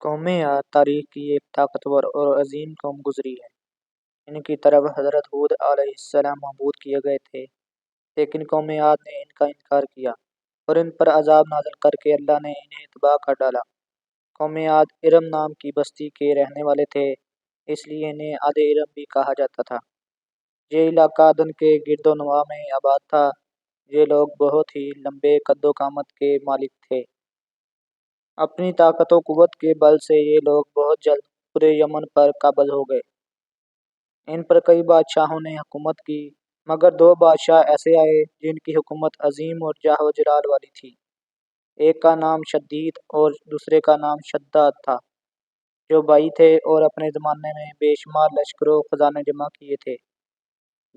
قومیں تاریخ کی ایک طاقتور اور عظیم قوم گزری ہے۔ ان کی طرف حضرت ہود علیہ السلام مبعوث کیے گئے تھے، لیکن قوم عاد نے ان کا انکار کیا اور ان پر عذاب نازل کر کے اللہ نے انہیں تباہ کر ڈالا۔ قوم عاد ارم نام کی بستی کے رہنے والے تھے، اس لیے انہیں عاد ارم بھی کہا جاتا تھا۔ یہ علاقہ عدن کے گرد و نواح میں آباد تھا۔ یہ لوگ بہت ہی لمبے قد و قامت کے مالک تھے۔ اپنی طاقت و قوت کے بل سے یہ لوگ بہت جلد پورے یمن پر قابض ہو گئے۔ ان پر کئی بادشاہوں نے حکومت کی، مگر دو بادشاہ ایسے آئے جن کی حکومت عظیم اور جاہ و جلال والی تھی۔ ایک کا نام شدید اور دوسرے کا نام شداد تھا، جو بھائی تھے اور اپنے زمانے میں بے شمار لشکر و خزانے جمع کیے تھے۔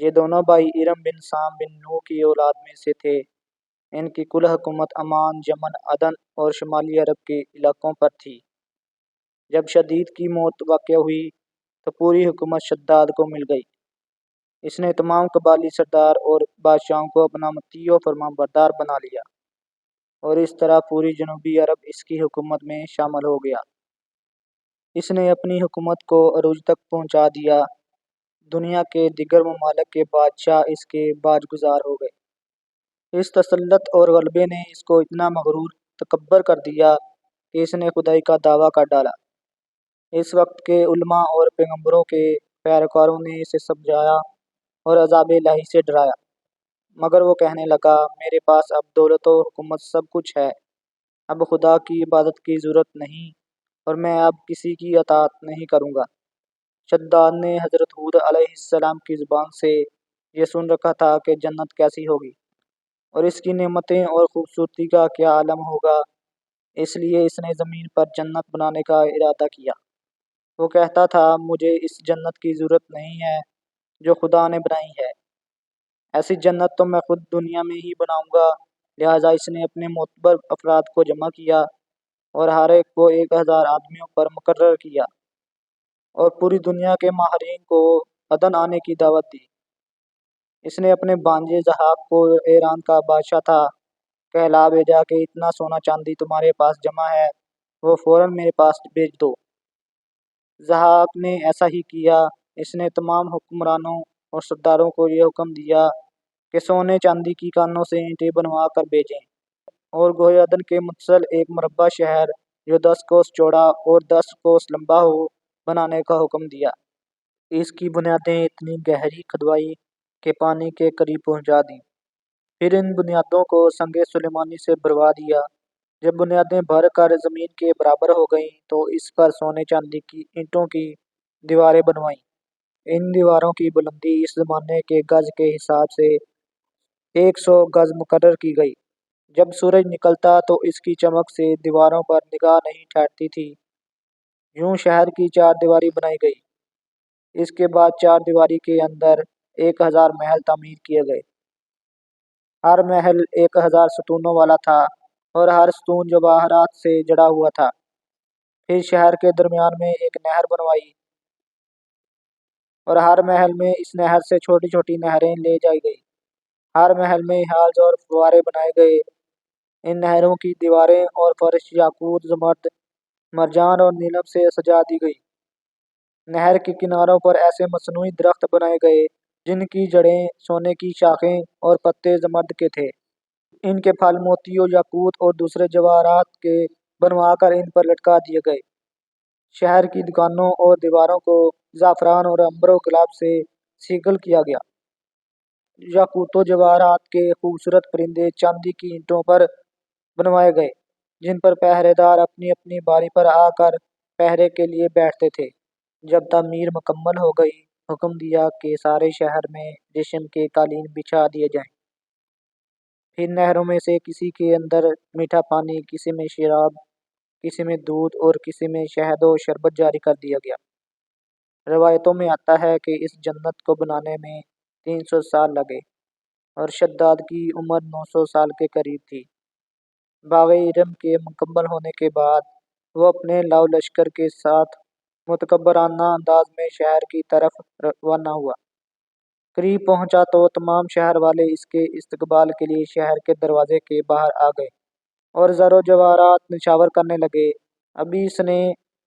یہ دونوں بھائی ارم بن سام بن نوح کی اولاد میں سے تھے۔ ان کی کل حکومت عمان، یمن، عدن اور شمالی عرب کے علاقوں پر تھی۔ جب شدید کی موت واقع ہوئی تو پوری حکومت شداد کو مل گئی۔ اس نے تمام قبائلی سردار اور بادشاہوں کو اپنا مطیع و فرمان بردار بنا لیا، اور اس طرح پوری جنوبی عرب اس کی حکومت میں شامل ہو گیا۔ اس نے اپنی حکومت کو عروج تک پہنچا دیا۔ دنیا کے دیگر ممالک کے بادشاہ اس کے باج گزار ہو گئے۔ اس تسلط اور غلبے نے اس کو اتنا مغرور تکبر کر دیا کہ اس نے خدائی کا دعویٰ کر ڈالا۔ اس وقت کے علماء اور پیغمبروں کے پیروکاروں نے اسے سمجھایا اور عذاب الہی سے ڈرایا، مگر وہ کہنے لگا، میرے پاس اب دولت و حکومت سب کچھ ہے، اب خدا کی عبادت کی ضرورت نہیں، اور میں اب کسی کی اطاعت نہیں کروں گا۔ شداد نے حضرت ہود علیہ السلام کی زبان سے یہ سن رکھا تھا کہ جنت کیسی ہوگی اور اس کی نعمتیں اور خوبصورتی کا کیا عالم ہوگا، اس لیے اس نے زمین پر جنت بنانے کا ارادہ کیا۔ وہ کہتا تھا، مجھے اس جنت کی ضرورت نہیں ہے جو خدا نے بنائی ہے، ایسی جنت تو میں خود دنیا میں ہی بناؤں گا۔ لہٰذا اس نے اپنے معتبر افراد کو جمع کیا اور ہر ایک کو 1000 آدمیوں پر مقرر کیا، اور پوری دنیا کے ماہرین کو عدن آنے کی دعوت دی۔ اس نے اپنے بھانجے ضحاک کو، ایران کا بادشاہ تھا، کہلا بھیجا کہ اتنا سونا چاندی تمہارے پاس جمع ہے، وہ فوراً میرے پاس بھیج دو۔ ضحاک نے ایسا ہی کیا۔ اس نے تمام حکمرانوں اور سرداروں کو یہ حکم دیا کہ سونے چاندی کی کانوں سے اینٹیں بنوا کر بھیجیں، اور گوہے عدن کے متصل ایک مربع شہر جو 10 کوس چوڑا اور 10 کوس لمبا ہو، بنانے کا حکم دیا۔ اس کی بنیادیں اتنی گہری کھدوائی کہ پانی کے قریب پہنچا دیں۔ پھر ان بنیادوں کو سنگ سلیمانی سے بھروا دیا۔ جب بنیادیں بھر کر زمین کے برابر ہو گئیں تو اس پر سونے چاندی کی اینٹوں کی دیواریں بنوائیں۔ ان دیواروں کی بلندی اس زمانے کے گز کے حساب سے 100 گز مقرر کی گئی۔ جب سورج نکلتا تو اس کی چمک سے دیواروں پر نگاہ نہیں ٹھہرتی تھی۔ یوں شہر کی 4 دیواری بنائی گئی۔ اس کے بعد 4 دیواری کے اندر 1000 محل تعمیر کیے گئے۔ ہر محل 1000 ستونوں والا تھا اور ہر ستون جواہرات سے جڑا ہوا تھا۔ پھر شہر کے درمیان میں ایک نہر بنوائی، اور ہر محل میں اس نہر سے چھوٹی چھوٹی نہریں لے جائی گئی۔ ہر محل میں حوض اور فوارے بنائے گئے۔ ان نہروں کی دیواریں اور فرش یاقوت، زمرد، مرجان اور نیلم سے سجا دی گئی۔ نہر کے کناروں پر ایسے مصنوعی درخت بنائے گئے جن کی جڑیں سونے کی شاخیں اور پتے زمرد کے تھے۔ ان کے پھل موتی و یاقوت اور دوسرے جواہرات کے بنوا کر ان پر لٹکا دیے گئے۔ شہر کی دکانوں اور دیواروں کو زعفران اور عنبر و گلاب سے سیکل کیا گیا۔ یاقوت و جواہرات کے خوبصورت پرندے چاندی کی اینٹوں پر بنوائے گئے، جن پر پہرے دار اپنی اپنی باری پر آ کر پہرے کے لیے بیٹھتے تھے۔ جب تعمیر مکمل ہو گئی، حکم دیا کہ سارے شہر میں ریشم کے قالین بچھا دیے جائیں۔ پھر نہروں میں سے کسی کے اندر میٹھا پانی، کسی میں شراب، کسی میں دودھ اور کسی میں شہد و شربت جاری کر دیا گیا۔ روایتوں میں آتا ہے کہ اس جنت کو بنانے میں 300 سال لگے، اور شداد کی عمر 900 سال کے قریب تھی۔ باغ ارم کے مکمل ہونے کے بعد وہ اپنے لاؤ لشکر کے ساتھ متکبرانہ انداز میں شہر کی طرف روانہ ہوا۔ قریب پہنچا تو تمام شہر والے اس کے استقبال کے لیے شہر کے دروازے کے باہر آ گئے اور زر و جواہرات نچھاور کرنے لگے۔ ابھی اس نے